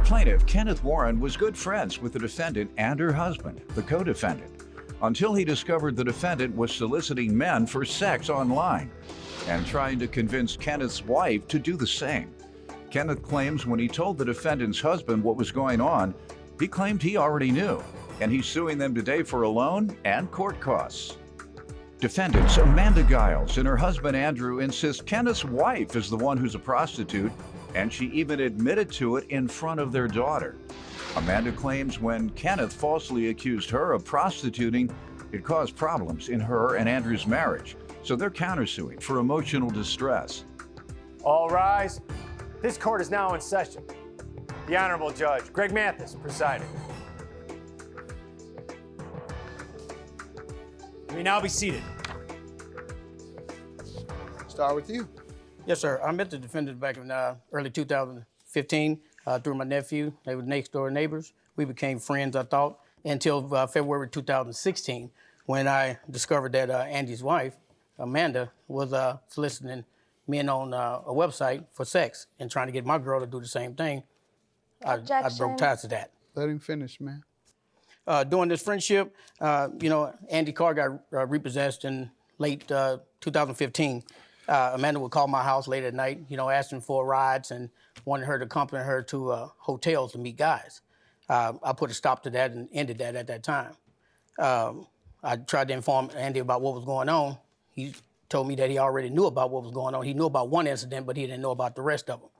plaintiff, Kenneth Warren, was good friends with the defendant and her husband, the co-defendant, until he discovered the defendant was soliciting men for sex online and trying to convince Kenneth's wife to do the same. Kenneth claims when he told the defendant's husband what was going on, he claimed he already knew, and he's suing them today for a loan and court costs. Defendants Amanda Giles and her husband Andrew insist Kenneth's wife is the one who's a prostitute, and she even admitted to it in front of their daughter. Amanda claims when Kenneth falsely accused her of prostituting, it caused problems in her and Andrew's marriage, so they're countersuing for emotional distress. All rise. This court is now in session. The Honorable Judge Greg Mathis presiding. You may now be seated. Start with you. Yes, sir. I met the defendant back in early 2015 through my nephew. They were next door neighbors. We became friends, I thought, until February 2016, when I discovered that Andy's wife, Amanda, was soliciting men on a website for sex and trying to get my girl to do the same thing. I broke ties to that. Let him finish, man. During this friendship, Andy Carr got repossessed in late 2015. Amanda would call my house late at night, asking for rides and wanted her to accompany her to hotels to meet guys. I put a stop to that and ended that at that time. I tried to inform Andy about what was going on. He told me that he already knew about what was going on. He knew about one incident, but he didn't know about the rest of them.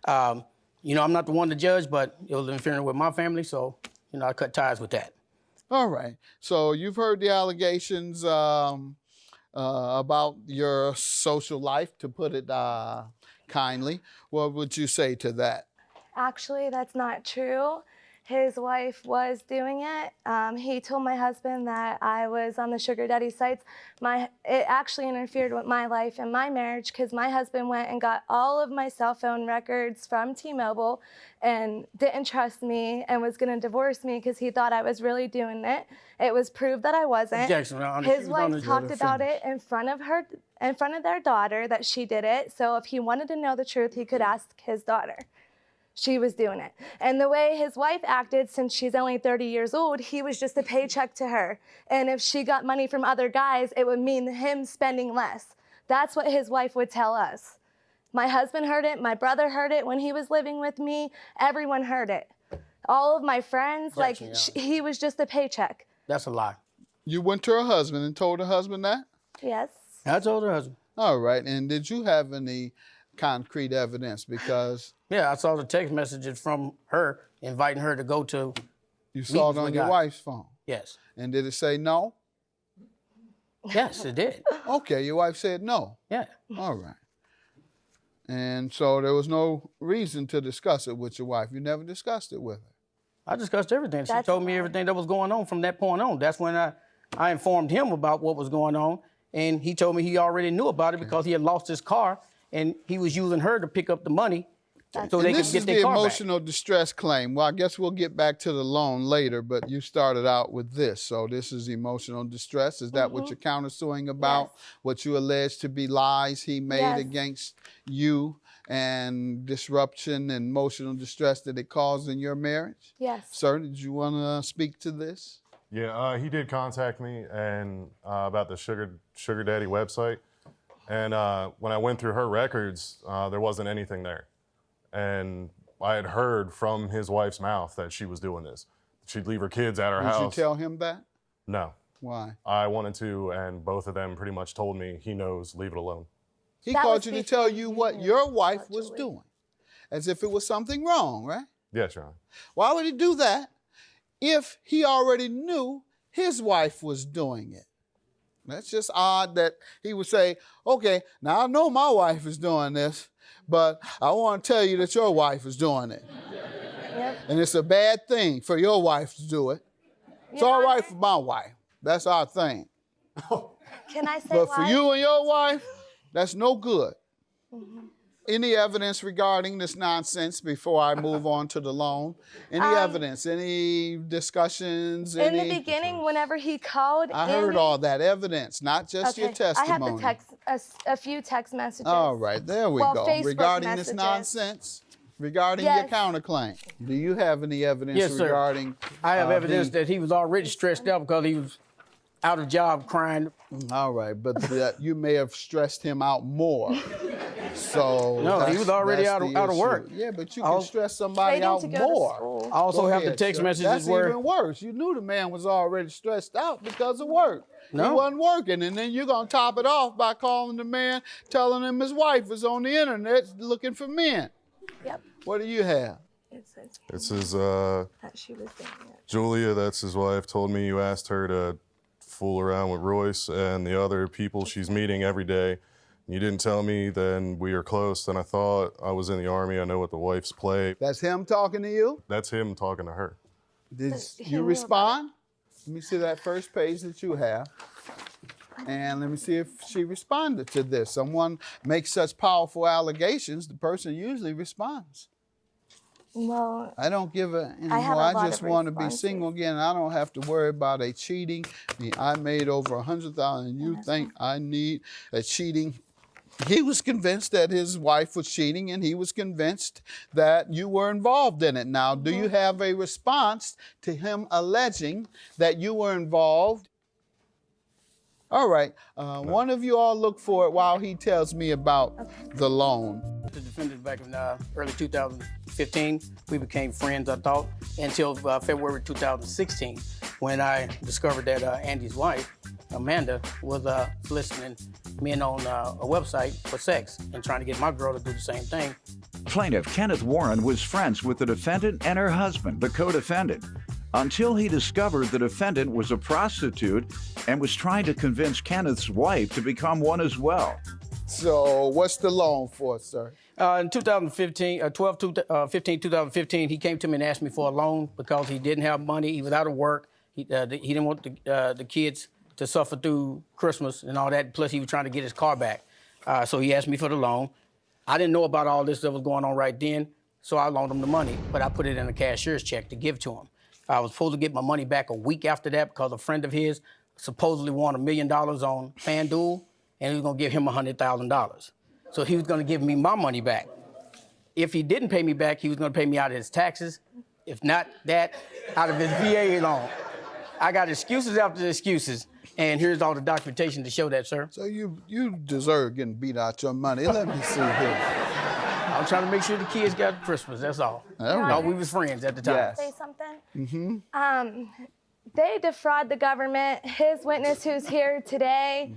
I'm not the one to judge, but it was interfering with my family, so, I cut ties with that. All right. So you've heard the allegations about your social life, to put it kindly. What would you say to that? Actually, that's not true. His wife was doing it. He told my husband that I was on the sugar daddy sites. It actually interfered with my life and my marriage because my husband went and got all of my cell phone records from T-Mobile and didn't trust me and was going to divorce me because he thought I was really doing it. It was proved that I wasn't. Objection, His wife talked about it in front of their daughter that she did it. So if he wanted to know the truth, he could ask his daughter. She was doing it. And the way his wife acted, since she's only 30 years old, he was just a paycheck to her. And if she got money from other guys, it would mean him spending less. That's what his wife would tell us. My husband heard it. My brother heard it when he was living with me. Everyone heard it. All of my friends, he was just a paycheck. That's a lie. You went to her husband and told her husband that? Yes. I told her husband. All right. And did you have any concrete evidence? Because yeah, I saw the text messages from her inviting her to go to. You saw it on your wife's phone? Yes. And did it say no? Yes, it did. Okay, your wife said no. Yeah. All right. And so there was no reason to discuss it with your wife. You never discussed it with her. I discussed everything. She told me everything that was going on from that point on. That's when I informed him about what was going on, and he told me he already knew about it because he had lost his car, and he was using her to pick up the money so they could get their car back. This is the emotional distress claim. Well, I guess we'll get back to the loan later, but you started out with this. So this is emotional distress. Is that what you're countersuing about? Yes. What you allege to be lies he made against you and disruption and emotional distress that it caused in your marriage? Yes. Sir, did you want to speak to this? Yeah, he did contact me and about the sugar daddy website. And when I went through her records, there wasn't anything there. And I had heard from his wife's mouth that she was doing this. She'd leave her kids at her house. Did you tell him that? No. Why? I wanted to, and both of them pretty much told me, he knows, leave it alone. He called you to tell you what your wife was doing, as if it was something wrong, right? Yes, Your Honor. Why would he do that if he already knew his wife was doing it? That's just odd that he would say, okay, now I know my wife is doing this, but I want to tell you that your wife is doing it. Yep. And it's a bad thing for your wife to do it. It's all right for my wife. That's our thing. Can I say But why? for you and your wife, that's no good. Any evidence regarding this nonsense before I move on to the loan? Any evidence? Any discussions? In the beginning, whenever he called, I heard all that evidence, not just your testimony. I have a few text messages. All right, there we go. Facebook Regarding messages. this nonsense, regarding Yes. your counterclaim? Do you have any evidence Yes, sir. regarding? I have evidence the- that he was already stressed out because he was out of job crying. All right, but that you may have stressed him out more. So No, he was already that's out of- the out of issue. work. Yeah, but you I'll- can stress somebody Waiting out to go more. to school. I also Go have the ahead, text sir. messages That's where even worse. You knew the man was already stressed out because of work. No. He wasn't working, and then you're gonna top it off by calling the man, telling him his wife is on the internet looking for men. Yep. What do you have? It says It says, that she was doing it. Julia, that's his wife, told me you asked her to fool around with Royce and the other people she's meeting every day. You didn't tell me, then we are close. Then I thought I was in the Army. I know what the wife's play. That's him talking to you? That's him talking to her. Did He you knew respond? Let me see that first page that you have. And let me see if she responded to this. Someone makes such powerful allegations, the person usually responds. Well, I don't give a I have anymore. a I lot just of want to be responses. single again. I don't have to worry about a cheating. I made over 100,000 and you think I need a cheating. He was convinced that his wife was cheating and he was convinced that you were involved in it. Now, do you have a response to him alleging that you were involved? All right. One of you all look for it while he tells me about the loan. the defendant back in early 2015. We became friends, I thought, until February 2016, when I discovered that Andy's wife, Amanda, was soliciting men on a website for sex and trying to get my girl to do the same thing. Plaintiff Kenneth Warren was friends with the defendant and her husband, the co-defendant, until he discovered the defendant was a prostitute and was trying to convince Kenneth's wife to become one as well. So what's the loan for, sir? In 2015, 2015, he came to me and asked me for a loan because he didn't have money. He was out of work. He didn't want the kids to suffer through Christmas and all that. Plus, he was trying to get his car back. So he asked me for the loan. I didn't know about all this that was going on right then, so I loaned him the money, but I put it in a cashier's check to give to him. I was supposed to get my money back a week after that because a friend of his supposedly won $1 million on FanDuel, and he was going to give him $100,000. So he was going to give me my money back. If he didn't pay me back, he was going to pay me out of his taxes. If not that, out of his VA loan. I got excuses after excuses, and here's all the documentation to show that, sir. So you deserve getting beat out your money. Let me see here. I'm trying to make sure the kids got Christmas, that's all. All right. No, we was friends at the time. Yes. Say something? They defraud the government. His witness who's here today,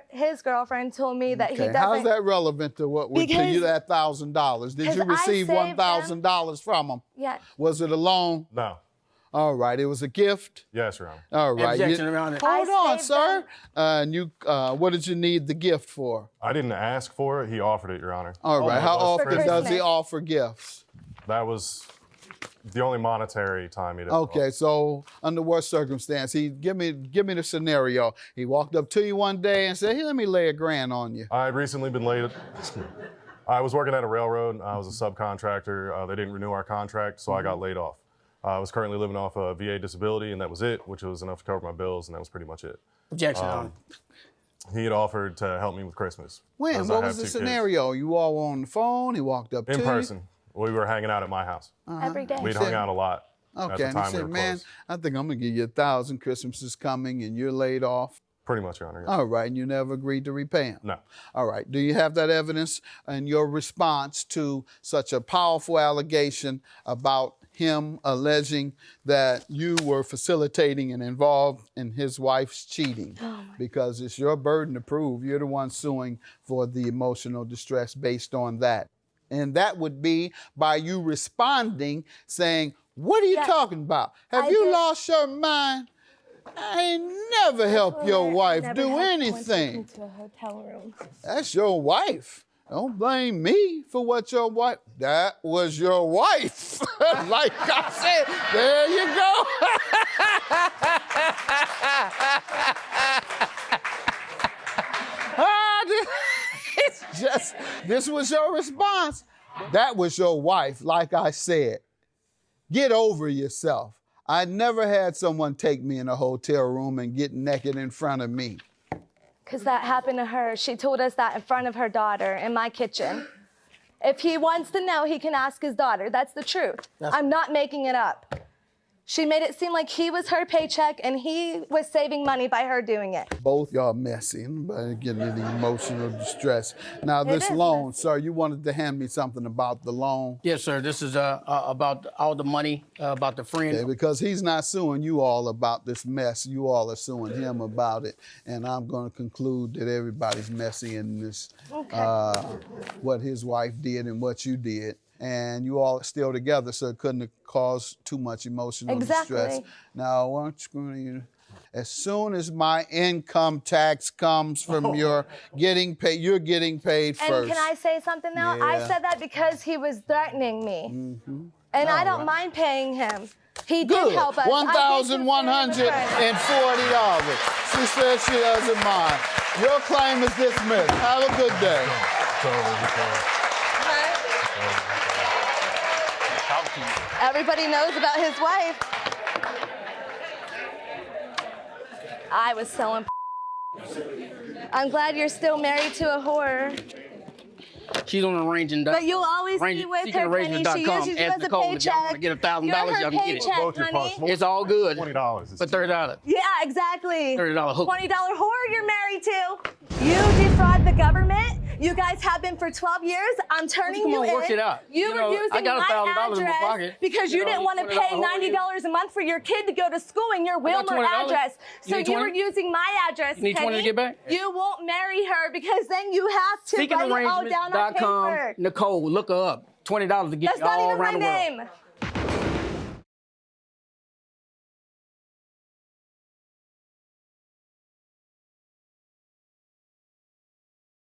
his girlfriend told me that he Okay, doesn't. how's that relevant to what we to Because- you that $1,000? Did you because I receive saved $1,000 from him? Yeah. Was it a loan? No. All right, it was a gift. Yes, Your Honor. All right. Objection around it. Hold I on, saved sir. them. And you, what did you need the gift for? I didn't ask for it. He offered it, Your Honor. All right. my How best often friend. does he Christmas. offer gifts? That was the only monetary time he did. Okay, so under what circumstance? He give me the scenario. He walked up to you one day and said, "Hey, let me lay $1,000 on you." I had recently been laid. I was working at a railroad. I was a subcontractor. They didn't renew our contract, so I got laid off. I was currently living off a VA disability, and that was it, which was enough to cover my bills, and that was pretty much it. Objection on it. He had offered to help me with Christmas. When? as I What have was the 2 kids. scenario? You all were on the phone. He walked up to In you. person. We were hanging out at my house. Every day. We'd hung out a lot. At Okay, the and he time we said, were "Man, close. I think I'm gonna give you $1,000. Christmas is coming, and you're laid off." Pretty much, Your Honor. Yes. All right, and you never agreed to repay him. No. All right. Do you have that evidence in your response to such a powerful allegation about him alleging that you were facilitating and involved in his wife's cheating? Because it's your burden to prove. You're the one suing for the emotional distress based on that. And that would be by you responding, saying, "What are you Yeah, talking about? Have I you did. lost your mind? I ain't never helped your wife Never do had someone anything. take me to a hotel room. That's your wife. Don't blame me for what your wife. That was your wife. Like I said, there you go. It's just, this was your response. That was your wife, like I said. Get over yourself. I never had someone take me in a hotel room and get naked in front of me. Because that happened to her. She told us that in front of her daughter in my kitchen. If he wants to know, he can ask his daughter. That's the truth. I'm not making it up. She made it seem like he was her paycheck and he was saving money by her doing it. Both y'all messy. Anybody getting into emotional distress. Now, this loan, sir, you wanted to hand me something about the loan. Yes, sir. This is about all the money, about the friend. Okay, because he's not suing you all about this mess. You all are suing him about it. And I'm going to conclude that everybody's messy in this, what his wife did and what you did. And you all are still together, so it couldn't have caused too much emotional distress. Now, why don't you, as soon as my income tax comes from your getting paid, you're getting paid first. And can I say something now? Yeah. I said that because he was threatening me. And I don't mind paying him. He did help us. $1,140. She says she doesn't mind. Your claim is dismissed. Have a good day. Everybody knows about his wife. I was selling. I'm glad you're still married to a whore. She's on arranging. But you'll always be with her, Penny. She uses you as a paycheck. Y'all want to get $1,000, y'all can get it. Both your honey. It's all good. $20. For $30. Yeah, exactly. $30 hook. $20 whore you're married to. You defraud the government. You guys have been for 12 years. I'm turning you in. Work it out. You were using I got my $1,000 in my address pocket. because you didn't want to pay $90 a month for your kid to go to school in your Wilmer address. So you were using my address, You need Penny. $20 to get back? You won't marry her because then you have to write it all down on paper. Nicole, look her up. $20 to get That's you all not even my around the world. name.